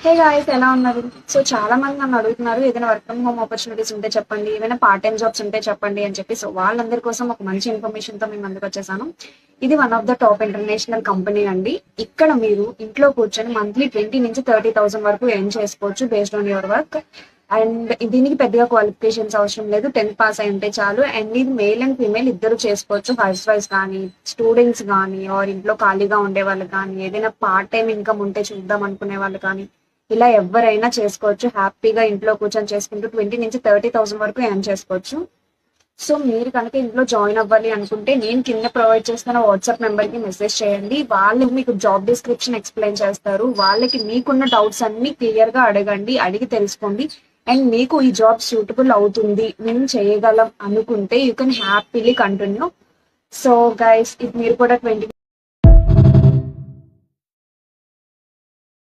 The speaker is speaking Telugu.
హే గాయ్స్, ఎలా ఉన్నారు? సో చాలా మంది నన్ను అడుగుతున్నారు, ఏదైనా వర్క్ ఫ్రమ్ హోమ్ ఆపర్చునిటీస్ ఉంటే చెప్పండి, ఏమైనా పార్ట్ టైం జాబ్స్ ఉంటే చెప్పండి అని చెప్పి. సో వాళ్ళందరి కోసం ఒక మంచి ఇన్ఫర్మేషన్ తో మేము ముందుకు వచ్చేసాను. ఇది one of the top international company అండి. ఇక్కడ మీరు ఇంట్లో కూర్చొని మంత్లీ 20 నుంచి 30,000 వరకు ఎర్న్ చేసుకోవచ్చు based on your work. And దీనికి పెద్దగా క్వాలిఫికేషన్స్ అవసరం లేదు, 10th పాస్ అయి ఉంటే చాలు. అండ్ ఇది మేల్ అండ్ ఫీమేల్ ఇద్దరు చేసుకోవచ్చు, హౌస్ వైఫ్ కానీ, స్టూడెంట్స్ కానీ, ఆర్ ఇంట్లో ఖాళీగా ఉండే వాళ్ళు కానీ, ఏదైనా పార్ట్ టైం ఇన్కమ్ ఉంటే చూద్దాం అనుకునే వాళ్ళు కానీ, ఇలా ఎవరైనా చేసుకోవచ్చు. హ్యాపీగా ఇంట్లో కూర్చొని చేసుకుంటూ 20 నుంచి 30,000 వరకు ఎర్న్ చేసుకోవచ్చు. సో మీరు కనుక ఇంట్లో జాయిన్ అవ్వాలి అనుకుంటే నేను కింద ప్రొవైడ్ చేస్తున్న వాట్సాప్ నెంబర్ కి మెసేజ్ చేయండి. వాళ్ళు మీకు జాబ్ డిస్క్రిప్షన్ ఎక్స్ప్లెయిన్ చేస్తారు. వాళ్ళకి మీకున్న డౌట్స్ అన్ని క్లియర్ గా అడగండి, అడిగి తెలుసుకోండి. అండ్ మీకు ఈ జాబ్ సూటబుల్ అవుతుంది, మేము చేయగలం అనుకుంటే you can happily continue. So guys, ఇది మీరు కూడా 20